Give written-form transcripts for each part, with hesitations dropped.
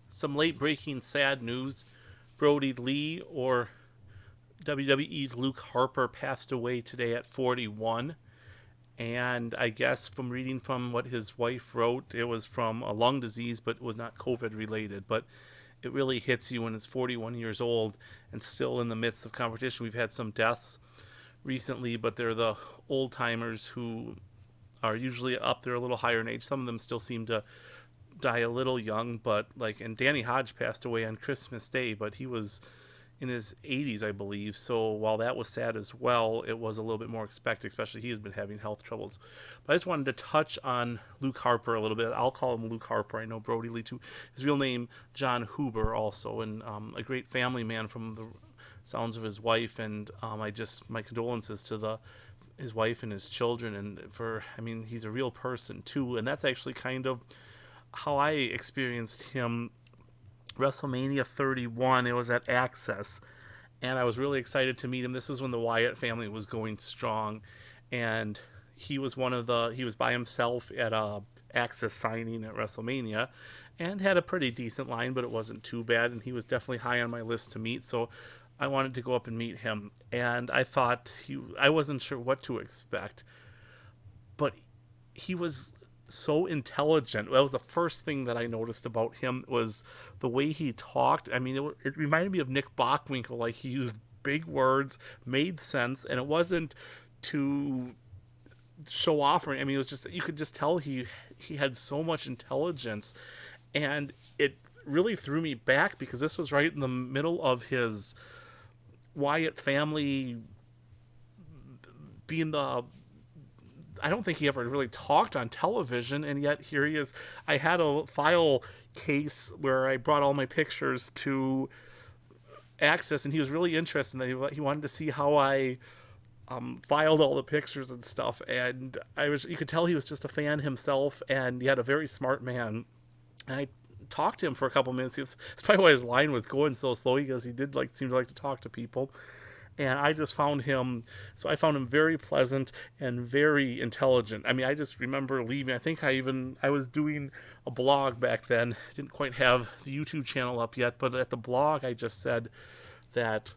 Some late-breaking sad news. Brodie Lee, or WWE's Luke Harper, passed away today at 41. And I guess from reading from what his wife wrote, it was from a lung disease, but it was not COVID related. But it really hits you when it's 41 years old and still in the midst of competition. We've had some deaths recently, but they're the old timers who are usually up there a little higher in age. Some of them still seem to die a little young, but and Danny Hodge passed away on Christmas Day, but he was in his 80s, I believe. So while that was sad as well, it was a little bit more expected, especially he has been having health troubles. But I just wanted to touch on Luke Harper a little bit. I'll call him Luke Harper. I know Brodie Lee too. His real name, Jon Huber, also, and a great family man from the sounds of his wife. And my condolences to his wife and his children. And he's a real person too. And that's actually kind of how I experienced him. WrestleMania 31, it was at Access, and I was really excited to meet him. This was when the Wyatt family was going strong, and he was by himself at a Access signing at WrestleMania, and had a pretty decent line, but it wasn't too bad, and he was definitely high on my list to meet, so I wanted to go up and meet him. And I thought I wasn't sure what to expect, but he was so intelligent. That was the first thing that I noticed about him, was the way he talked. I mean, it reminded me of Nick Bockwinkel. Like, he used big words, made sense, and it wasn't to show off. It was just, you could just tell he had so much intelligence, and it really threw me back because this was right in the middle of his Wyatt family being I don't think he ever really talked on television, and yet here he is. I had a file case where I brought all my pictures to Access, and he was really interested. He wanted to see how I filed all the pictures and stuff, and you could tell he was just a fan himself, and he had a very smart man. And I talked to him for a couple minutes. It's probably why his line was going so slow, because he did seem to like to talk to people. And I just found him very pleasant and very intelligent. I mean, I just remember leaving. I think I was doing a blog back then. I didn't quite have the YouTube channel up yet, but at the blog I just said that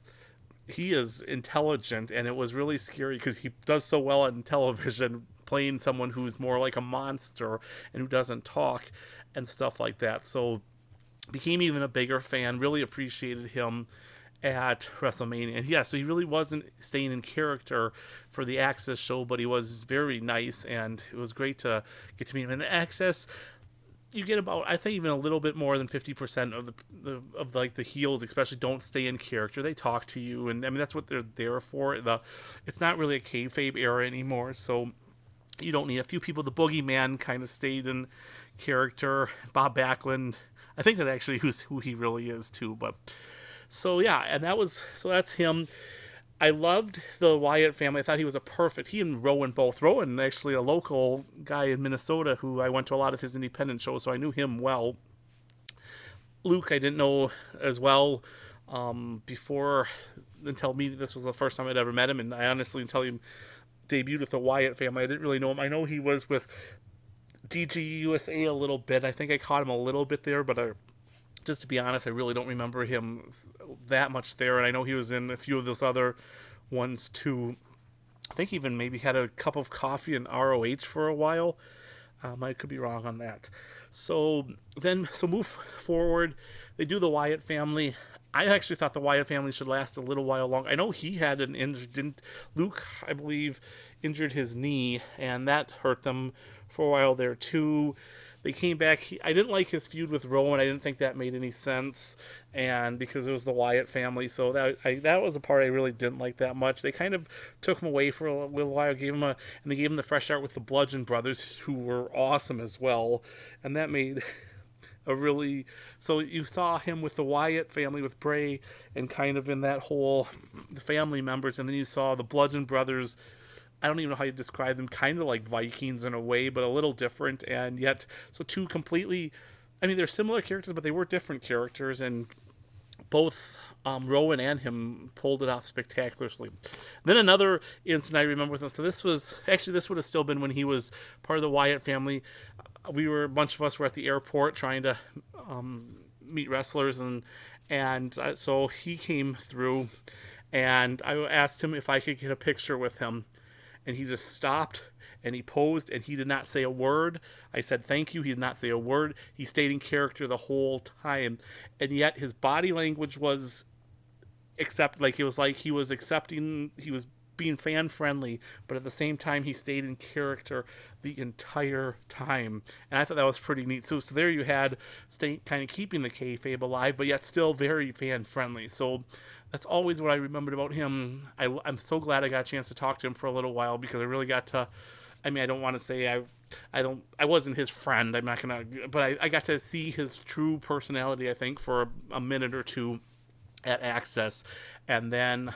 he is intelligent, and it was really scary because he does so well on television, playing someone who's more like a monster and who doesn't talk and stuff like that. So became even a bigger fan, really appreciated him at WrestleMania. And yeah, so he really wasn't staying in character for the Access show, but he was very nice, and it was great to get to meet him. In Access, you get about, I think, even a little bit more than 50% of the heels, especially, don't stay in character. They talk to you, and I mean, that's what they're there for. It's not really a kayfabe era anymore, so you don't need a few people. The Boogeyman kind of stayed in character. Bob Backlund, I think that actually who he really is too, but. So yeah, and that's him. I loved the Wyatt family. I thought he was he and Rowan both. Rowan, actually a local guy in Minnesota who I went to a lot of his independent shows, so I knew him well. Luke, I didn't know as well before, until this was the first time I'd ever met him, and I honestly, until he debuted with the Wyatt family, I didn't really know him. I know he was with DGUSA a little bit. I think I caught him a little bit there, but just to be honest, I really don't remember him that much there. And I know he was in a few of those other ones too. I think he even maybe had a cup of coffee in ROH for a while. I could be wrong on that. So move forward. They do the Wyatt family. I actually thought the Wyatt family should last a little while longer. I know he had Luke, I believe, injured his knee, and that hurt them for a while there too. They came back. I didn't like his feud with Rowan. I didn't think that made any sense, and because it was the Wyatt family, so that was a part I really didn't like that much. They kind of took him away for a little while, and they gave him the fresh start with the Bludgeon Brothers, who were awesome as well, and that made so you saw him with the Wyatt family with Bray, and kind of in that whole the family members, and then you saw the Bludgeon Brothers. I don't even know how you describe them, kind of like Vikings in a way, but a little different, and yet, so two completely, they're similar characters, but they were different characters, and both Rowan and him pulled it off spectacularly. Then another incident I remember with him, so this would have still been when he was part of the Wyatt family. A bunch of us were at the airport trying to meet wrestlers, and so he came through, and I asked him if I could get a picture with him, and he just stopped and he posed and he did not say a word. I said thank you. He did not say a word. He stayed in character the whole time, and yet his body language was like he was accepting, he was being fan friendly, but at the same time he stayed in character the entire time, and I thought that was pretty neat. So there you had kind of keeping the kayfabe alive, but yet still very fan friendly. So that's always what I remembered about him. I'm so glad I got a chance to talk to him for a little while, because I really got to. I mean, I don't want to say I wasn't his friend. I'm not gonna, but I got to see his true personality, I think, for a minute or two at Access, and then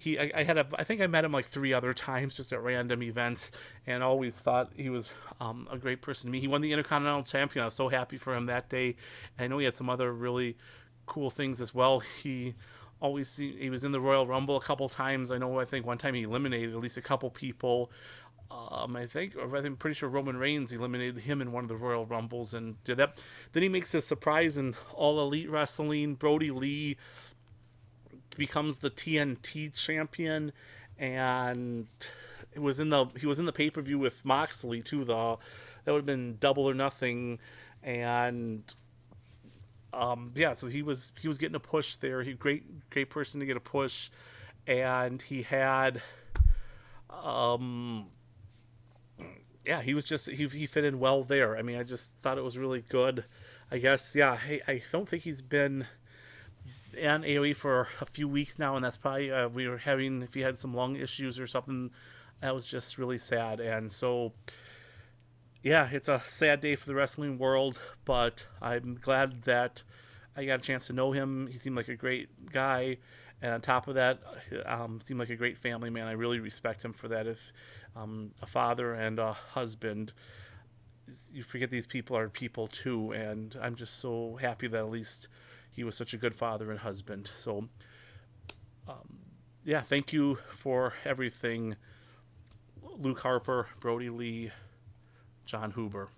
I think I met him like 3 other times just at random events, and always thought he was a great person to me. He won the Intercontinental Champion. I was so happy for him that day. And I know he had some other really cool things as well. He was in the Royal Rumble a couple times. I think one time he eliminated at least a couple people. I'm pretty sure Roman Reigns eliminated him in one of the Royal Rumbles and did that. Then he makes a surprise in All Elite Wrestling. Brodie Lee becomes the TNT champion, and he was in the pay-per-view with Moxley too. That would have been Double or Nothing, and so he was getting a push there. He great person to get a push, and he had he was just he fit in well there. I mean, I just thought it was really good. I guess I don't think he's been on AOE for a few weeks now, and that's probably we were having, if he had some lung issues or something, that was just really sad. And so it's a sad day for the wrestling world, but I'm glad that I got a chance to know him. He seemed like a great guy, and on top of that, seemed like a great family man. I really respect him for that. If a father and a husband, you forget these people are people too, and I'm just so happy that at least he was such a good father and husband. So, thank you for everything, Luke Harper, Brodie Lee, Jon Huber.